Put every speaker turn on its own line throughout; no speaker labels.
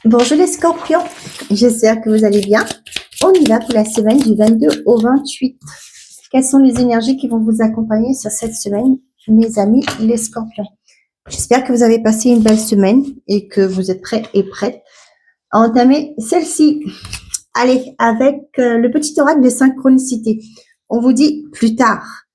Bonjour les scorpions, j'espère que vous allez bien. On y va pour la semaine du 22 au 28. Quelles sont les énergies qui vont vous accompagner sur cette semaine, mes amis les scorpions? J'espère que vous avez passé une belle semaine et que vous êtes prêts et prêtes à entamer celle-ci. Allez, avec le petit oracle de synchronicité. On vous dit plus tard.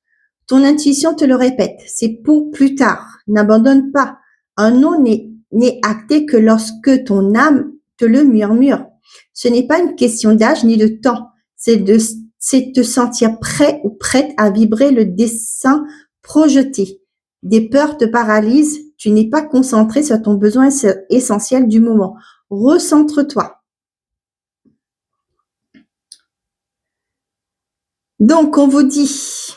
Ton intuition te le répète, c'est pour plus tard. N'abandonne pas. Un non n'est acté que lorsque ton âme te le murmure. Ce n'est pas une question d'âge ni de temps. C'est te sentir prêt ou prête à vibrer le dessein projeté. Des peurs te paralysent. Tu n'es pas concentré sur ton besoin essentiel du moment. Recentre-toi. Donc, on vous dit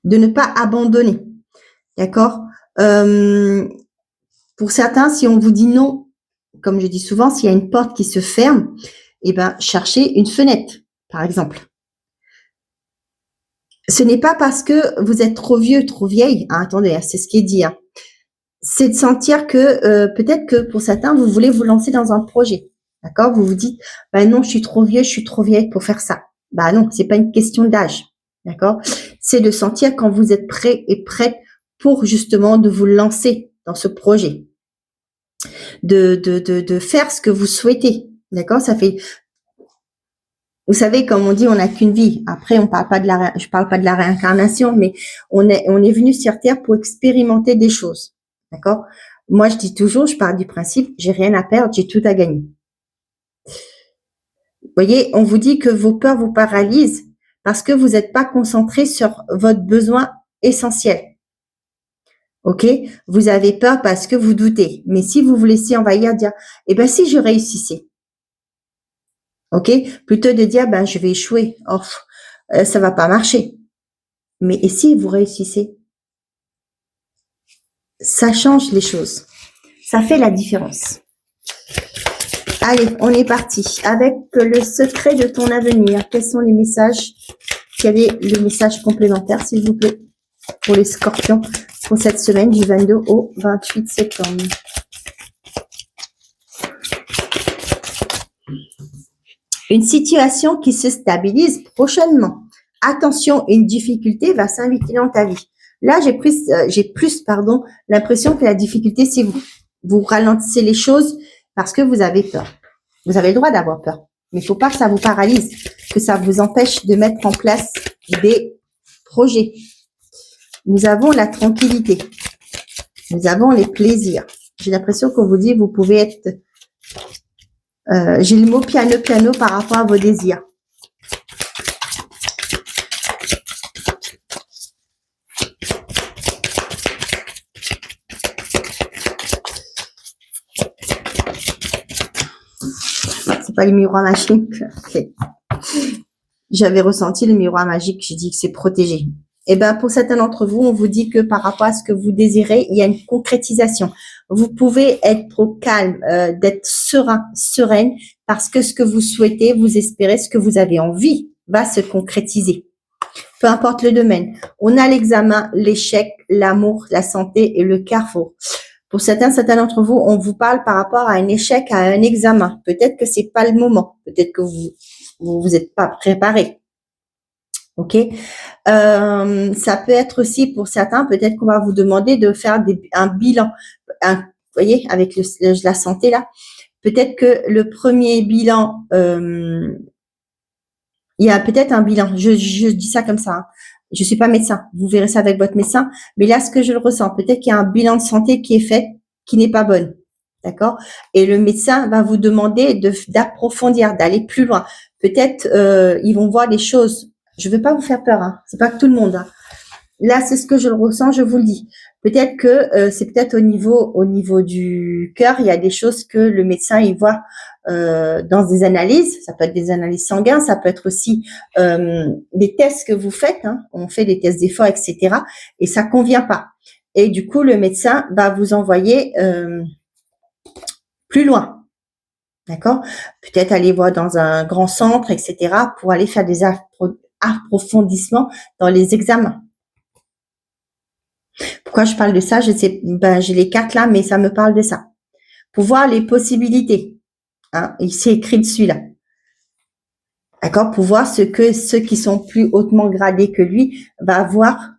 de ne pas abandonner. D'accord? Pour certains, si on vous dit non, comme je dis souvent, s'il y a une porte qui se ferme, eh ben, cherchez une fenêtre, par exemple. Ce n'est pas parce que vous êtes trop vieux, trop vieille, hein, attendez, c'est ce qui est dit, hein. C'est de sentir que peut-être que pour certains, vous voulez vous lancer dans un projet. D'accord? Vous vous dites, ben non, je suis trop vieux, je suis trop vieille pour faire ça. Ben non, c'est pas une question d'âge. D'accord? C'est de sentir quand vous êtes prêt et prête pour justement de vous lancer dans ce projet. De faire ce que vous souhaitez. D'accord? Ça fait, vous savez, comme on dit, on n'a qu'une vie. Après, je parle pas de la réincarnation, mais on est venu sur Terre pour expérimenter des choses. D'accord? Moi, je dis toujours, je pars du principe, j'ai rien à perdre, j'ai tout à gagner. Vous voyez, on vous dit que vos peurs vous paralysent parce que vous n'êtes pas concentré sur votre besoin essentiel. Ok? Vous avez peur parce que vous doutez. Mais si vous vous laissez envahir, dire, eh ben, si je réussissais. Ok? Plutôt de dire, ben, je vais échouer. Oh, ça va pas marcher. Mais et si vous réussissez? Ça change les choses. Ça fait la différence. Allez, on est parti. Avec le secret de ton avenir, quels sont les messages? Quel est le message complémentaire, s'il vous plaît, pour les scorpions pour cette semaine du 22 au 28 septembre? Une situation qui se stabilise prochainement. Attention, une difficulté va s'inviter dans ta vie. Là, j'ai plus, l'impression que la difficulté, c'est vous. Vous ralentissez les choses parce que vous avez peur. Vous avez le droit d'avoir peur, mais il ne faut pas que ça vous paralyse, que ça vous empêche de mettre en place des projets. Nous avons la tranquillité. Nous avons les plaisirs. J'ai l'impression qu'on vous dit, vous pouvez être... j'ai le mot piano par rapport à vos désirs. C'est pas le miroir magique. Okay. J'avais ressenti le miroir magique. J'ai dit que c'est protégé. Eh ben, pour certains d'entre vous, on vous dit que par rapport à ce que vous désirez, il y a une concrétisation. Vous pouvez être au calme, d'être serein, sereine, parce que ce que vous souhaitez, vous espérez, ce que vous avez envie va se concrétiser. Peu importe le domaine. On a l'examen, l'échec, l'amour, la santé et le carrefour. Pour certains d'entre vous, on vous parle par rapport à un échec, à un examen. Peut-être que c'est pas le moment. Peut-être que vous êtes pas préparé. Ok, ça peut être aussi pour certains, peut-être qu'on va vous demander de faire un bilan. Vous voyez, avec la santé là, peut-être que le premier bilan, il y a peut-être un bilan. Je dis ça comme ça. Hein. Je suis pas médecin. Vous verrez ça avec votre médecin. Mais là, ce que je le ressens, peut-être qu'il y a un bilan de santé qui est fait, qui n'est pas bonne. D'accord? Et le médecin va vous demander d'approfondir, d'aller plus loin. Peut-être ils vont voir des choses. Je ne veux pas vous faire peur, hein. C'est pas que tout le monde. Hein. Là, c'est ce que je le ressens, je vous le dis. Peut-être que c'est peut-être au niveau du cœur, il y a des choses que le médecin il voit dans des analyses. Ça peut être des analyses sanguines, ça peut être aussi des tests que vous faites. Hein. On fait des tests d'effort, etc. Et ça convient pas. Et du coup, le médecin va vous envoyer plus loin. D'accord? Peut-être aller voir dans un grand centre, etc. pour aller faire des approfondissements dans les examens. Pourquoi je parle de ça? Je sais, j'ai les cartes là, mais ça me parle de ça. pour voir les possibilités. Hein, il s'est écrit dessus là. D'accord, pour voir ce que ceux qui sont plus hautement gradés que lui va voir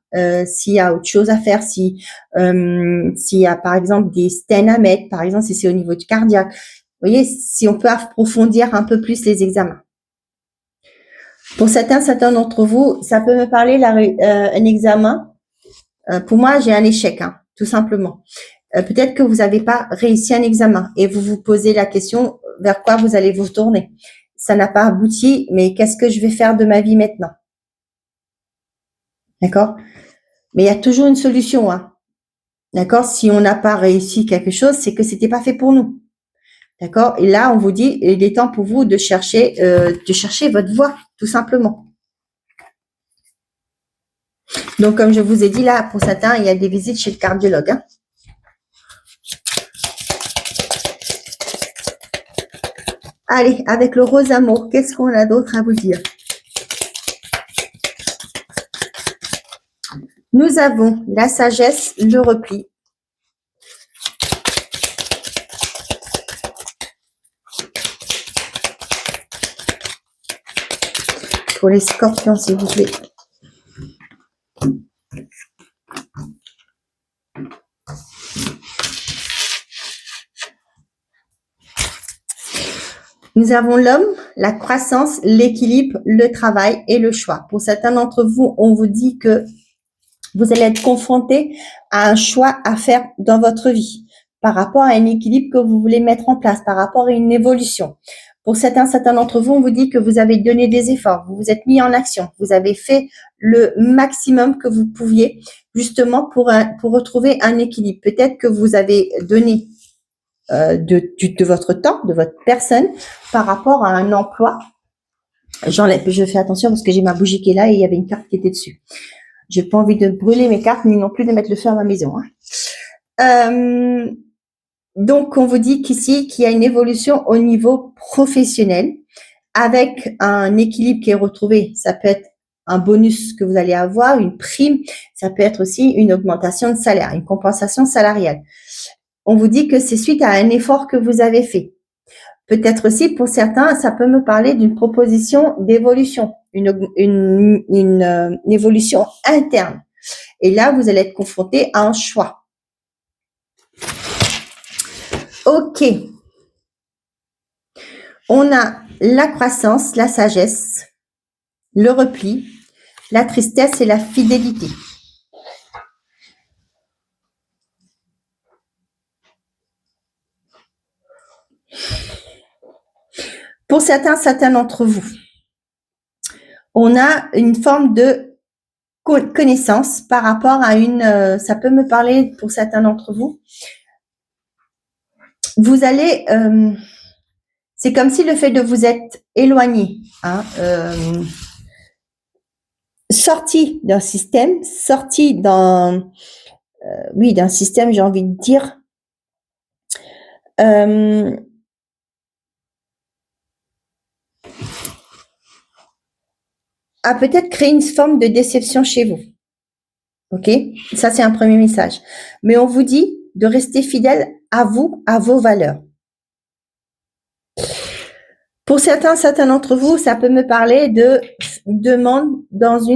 s'il y a autre chose à faire, s'il y a par exemple des stents à mettre, par exemple si c'est au niveau du cardiaque. Vous voyez, si on peut approfondir un peu plus les examens. Pour certains d'entre vous, ça peut me parler un examen. Pour moi, j'ai un échec, hein, tout simplement. Peut-être que vous n'avez pas réussi un examen et vous vous posez la question vers quoi vous allez vous tourner. Ça n'a pas abouti, mais qu'est-ce que je vais faire de ma vie maintenant? D'accord? Mais il y a toujours une solution, hein. D'accord? Si on n'a pas réussi quelque chose, c'est que c'était pas fait pour nous. D'accord? Et là, on vous dit, il est temps pour vous de chercher votre voie, tout simplement. Donc, comme je vous ai dit là, pour certains, il y a des visites chez le cardiologue, hein. Allez, avec le rose amour, qu'est-ce qu'on a d'autre à vous dire? Nous avons la sagesse, le repli. Pour les scorpions, s'il vous plaît. Nous avons l'homme, la croissance, l'équilibre, le travail et le choix. Pour certains d'entre vous, on vous dit que vous allez être confronté à un choix à faire dans votre vie par rapport à un équilibre que vous voulez mettre en place, par rapport à une évolution. Pour certains d'entre vous, on vous dit que vous avez donné des efforts, vous vous êtes mis en action, vous avez fait le maximum que vous pouviez justement pour retrouver un équilibre. Peut-être que vous avez donné de votre temps, de votre personne, par rapport à un emploi. Je fais attention parce que j'ai ma bougie qui est là et il y avait une carte qui était dessus. J'ai pas envie de brûler mes cartes, ni non plus de mettre le feu à ma maison. Hein. Donc, on vous dit qu'ici, qu'il y a une évolution au niveau professionnel avec un équilibre qui est retrouvé. Ça peut être un bonus que vous allez avoir, une prime. Ça peut être aussi une augmentation de salaire, une compensation salariale. On vous dit que c'est suite à un effort que vous avez fait. Peut-être aussi, pour certains, ça peut me parler d'une proposition d'évolution, une évolution interne. Et là, vous allez être confronté à un choix. Ok. On a la croissance, la sagesse, le repli, la tristesse et la fidélité. Pour certains d'entre vous, on a une forme de connaissance par rapport à ça peut me parler pour certains d'entre vous. Vous allez, c'est comme si le fait de vous être éloigné, hein, sorti d'un système, sorti d'un système, j'ai envie de dire, a peut-être créé une forme de déception chez vous. Ok? Ça, c'est un premier message. Mais on vous dit de rester fidèle à vous, à vos valeurs. Pour certains d'entre vous, ça peut me parler de demande dans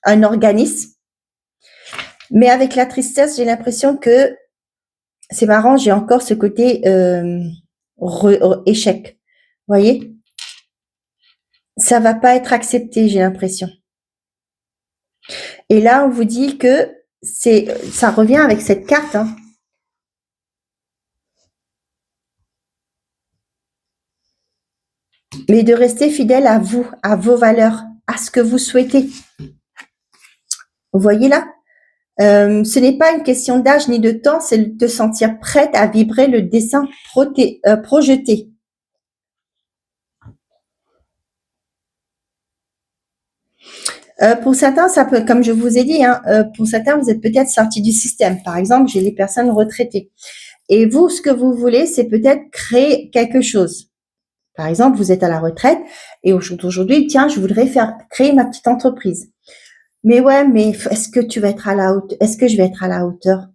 un organisme. Mais avec la tristesse, j'ai l'impression que c'est marrant, j'ai encore ce côté échec. Vous voyez? Ça va pas être accepté, j'ai l'impression. Et là, on vous dit que ça revient avec cette carte, hein. Mais de rester fidèle à vous, à vos valeurs, à ce que vous souhaitez. Vous voyez là? Ce n'est pas une question d'âge ni de temps, c'est de sentir prête à vibrer le dessin projeté. Pour certains, ça peut, comme je vous ai dit, hein, pour certains, vous êtes peut-être sortis du système. Par exemple, j'ai les personnes retraitées. Et vous, ce que vous voulez, c'est peut-être créer quelque chose. Par exemple, vous êtes à la retraite et aujourd'hui, tiens, je voudrais créer ma petite entreprise. Mais ouais, mais est-ce que tu vas être à la hauteur? Est-ce que je vais être à la hauteur?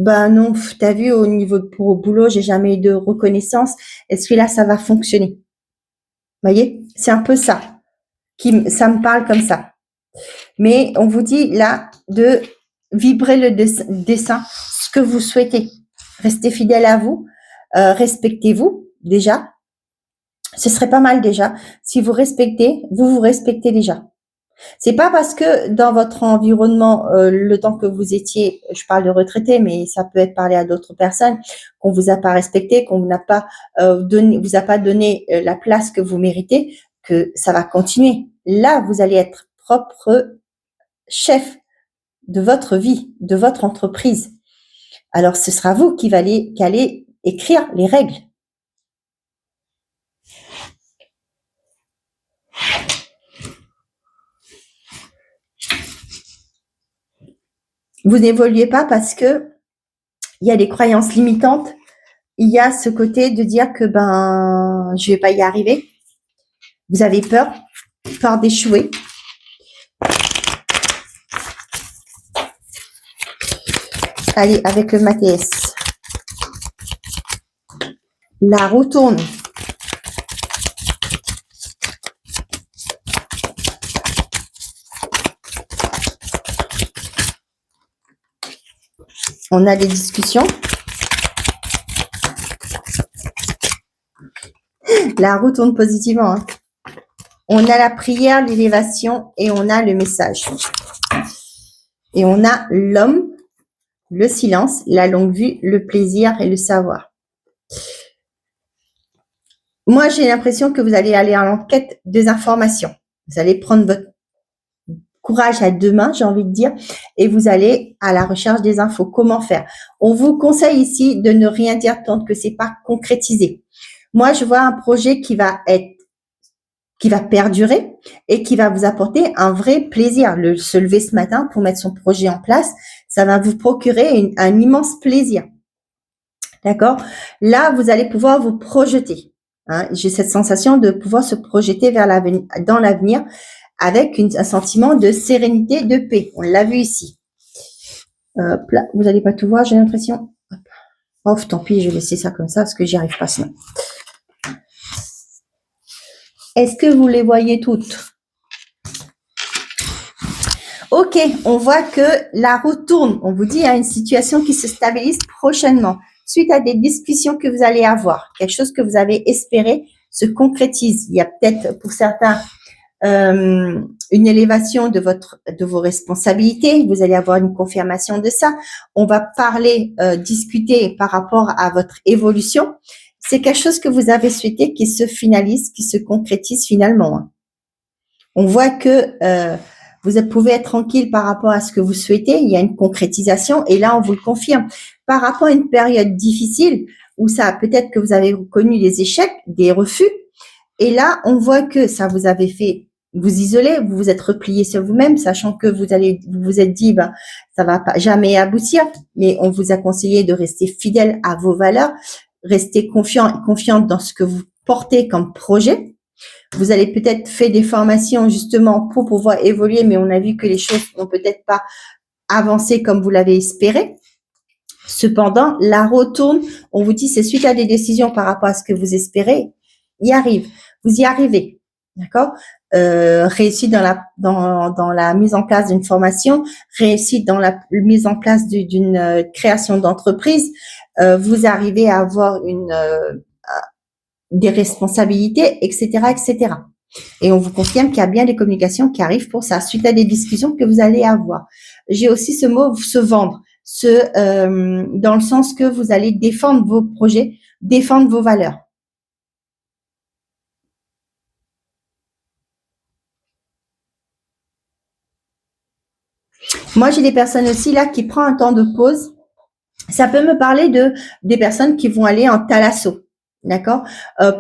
Ben non, t'as vu, au niveau pour au boulot, j'ai jamais eu de reconnaissance. Est-ce que là, ça va fonctionner? Vous voyez? C'est un peu ça. Ça me parle comme ça. Mais on vous dit là de vibrer le dessin, ce que vous souhaitez. Restez fidèle à vous, respectez-vous déjà. Ce serait pas mal déjà. Si vous respectez, vous vous respectez déjà. C'est pas parce que dans votre environnement, le temps que vous étiez, je parle de retraité, mais ça peut être parlé à d'autres personnes, qu'on vous a pas respecté, qu'on n'a pas vous a pas donné la place que vous méritez, que ça va continuer. Là, vous allez être propre chef de votre vie, de votre entreprise. Alors, ce sera vous qui allez écrire les règles. Vous n'évoluez pas parce que il y a des croyances limitantes. Il y a ce côté de dire que je vais pas y arriver. Vous avez peur d'échouer. Allez, avec le Mathias. La roue tourne. On a des discussions. La roue tourne positivement. Hein. On a la prière, l'élévation et on a le message. Et on a l'homme, le silence, la longue vue, le plaisir et le savoir. Moi, j'ai l'impression que vous allez aller à l'enquête des informations. Vous allez prendre votre courage à deux mains, j'ai envie de dire, et vous allez à la recherche des infos. Comment faire? On vous conseille ici de ne rien dire tant que c'est pas concrétisé. Moi, je vois un projet qui va perdurer et qui va vous apporter un vrai plaisir. Se lever ce matin pour mettre son projet en place, ça va vous procurer un immense plaisir. D'accord? Là, vous allez pouvoir vous projeter. Hein. J'ai cette sensation de pouvoir se projeter dans l'avenir avec un sentiment de sérénité, de paix. On l'a vu ici. Là, vous n'allez pas tout voir, j'ai l'impression. Oh, tant pis, je vais laisser ça comme ça parce que j'y arrive pas sinon. Est-ce que vous les voyez toutes? Ok, on voit que la roue tourne. On vous dit, il y a une situation qui se stabilise prochainement. Suite à des discussions que vous allez avoir, quelque chose que vous avez espéré se concrétise. Il y a peut-être pour certains une élévation de vos responsabilités. Vous allez avoir une confirmation de ça. On va parler, discuter par rapport à votre évolution. C'est quelque chose que vous avez souhaité qui se finalise, qui se concrétise finalement. On voit que vous pouvez être tranquille par rapport à ce que vous souhaitez. Il y a une concrétisation et là, on vous le confirme. Par rapport à une période difficile où ça peut-être que vous avez connu des échecs, des refus, et là, on voit que ça vous avait fait vous isoler, vous vous êtes replié sur vous-même, sachant que vous vous êtes dit, ça va pas jamais aboutir, mais on vous a conseillé de rester fidèle à vos valeurs, rester confiante dans ce que vous portez comme projet. Vous allez peut-être faire des formations justement pour pouvoir évoluer, mais on a vu que les choses n'ont peut-être pas avancé comme vous l'avez espéré. Cependant, la roue tourne, on vous dit c'est suite à des décisions par rapport à ce que vous espérez, vous y arrivez. D'accord? Réussite dans la mise en place d'une formation, réussite dans la mise en place d'une création d'entreprise, vous arrivez à avoir des responsabilités, etc., etc. Et on vous confirme qu'il y a bien des communications qui arrivent pour ça, suite à des discussions que vous allez avoir. J'ai aussi ce mot, se vendre, dans le sens que vous allez défendre vos projets, défendre vos valeurs. Moi, j'ai des personnes aussi là qui prennent un temps de pause. Ça peut me parler des personnes qui vont aller en thalasso, d'accord,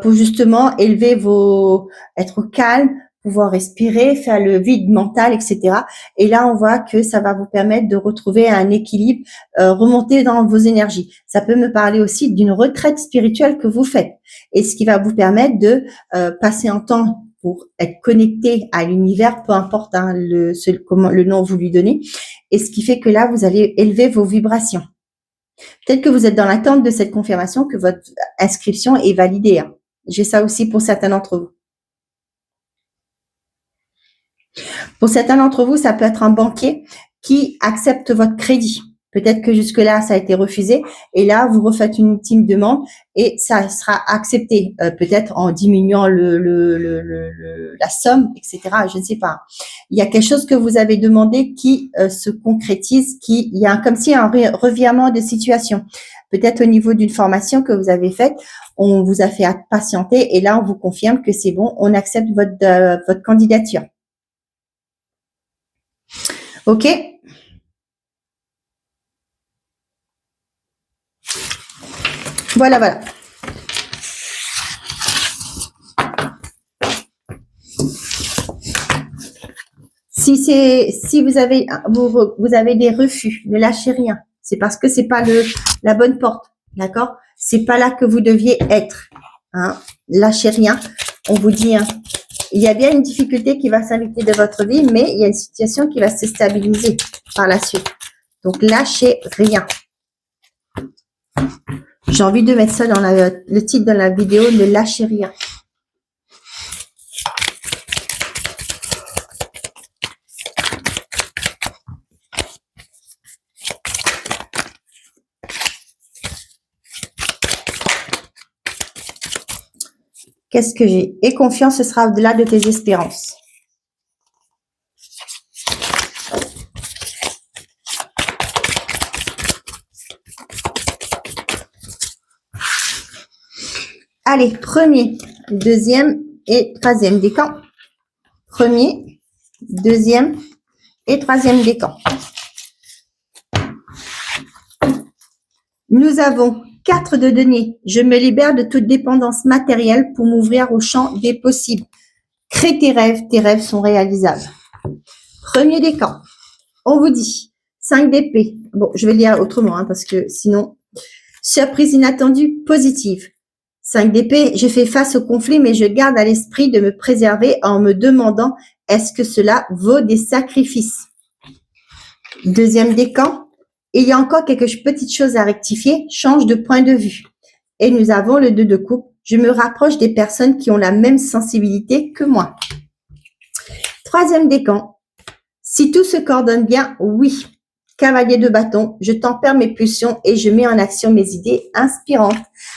pour justement être calme, pouvoir respirer, faire le vide mental, etc. Et là, on voit que ça va vous permettre de retrouver un équilibre, remonter dans vos énergies. Ça peut me parler aussi d'une retraite spirituelle que vous faites, et ce qui va vous permettre de passer un temps pour être connecté à l'univers, peu importe le nom que vous lui donnez, et ce qui fait que là, vous allez élever vos vibrations. Peut-être que vous êtes dans l'attente de cette confirmation que votre inscription est validée. Hein. J'ai ça aussi pour certains d'entre vous. Pour certains d'entre vous, ça peut être un banquier qui accepte votre crédit. Peut-être que jusque-là, ça a été refusé. Et là, vous refaites une ultime demande et ça sera accepté. Peut-être en diminuant la somme, etc. Je ne sais pas. Il y a quelque chose que vous avez demandé qui se concrétise, il y a comme si un revirement de situation. Peut-être au niveau d'une formation que vous avez faite, on vous a fait patienter et là, on vous confirme que c'est bon, on accepte votre candidature. OK? Voilà. Si vous avez des refus, ne lâchez rien. C'est parce que c'est pas la bonne porte, d'accord? C'est pas là que vous deviez être. Hein? Lâchez rien. On vous dit, hein, il y a bien une difficulté qui va s'inviter de votre vie, mais il y a une situation qui va se stabiliser par la suite. Donc lâchez rien. J'ai envie de mettre ça dans le titre de la vidéo, ne lâchez rien. Qu'est-ce que j'ai? Et confiance, ce sera au-delà de tes espérances. Allez, premier, deuxième et troisième décan. Premier, deuxième et troisième décan. Nous avons 4 de denier. Je me libère de toute dépendance matérielle pour m'ouvrir au champ des possibles. Crée tes rêves sont réalisables. Premier décan. On vous dit 5 d'épée. Bon, je vais lire autrement hein, parce que sinon, surprise inattendue positive. 5 d'épée, je fais face au conflit, mais je garde à l'esprit de me préserver en me demandant est-ce que cela vaut des sacrifices. Deuxième décan, il y a encore quelques petites choses à rectifier, change de point de vue. Et nous avons le 2 de coupe, je me rapproche des personnes qui ont la même sensibilité que moi. Troisième décan, si tout se coordonne bien, oui. Cavalier de bâton, je tempère mes pulsions et je mets en action mes idées inspirantes.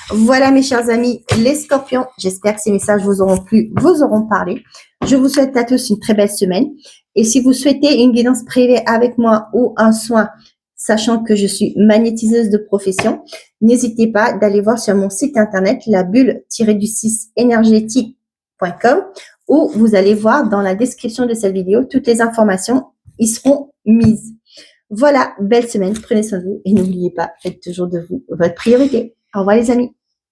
Voilà mes chers amis, les scorpions. J'espère que ces messages vous auront plu, vous auront parlé. Je vous souhaite à tous une très belle semaine. Et si vous souhaitez une guidance privée avec moi ou un soin, sachant que je suis magnétiseuse de profession, n'hésitez pas d'aller voir sur mon site internet la bulle-du-6 énergétique.com où vous allez voir dans la description de cette vidéo toutes les informations y seront mises. Voilà, belle semaine, prenez soin de vous et n'oubliez pas, faites toujours de vous votre priorité. Au revoir les amis.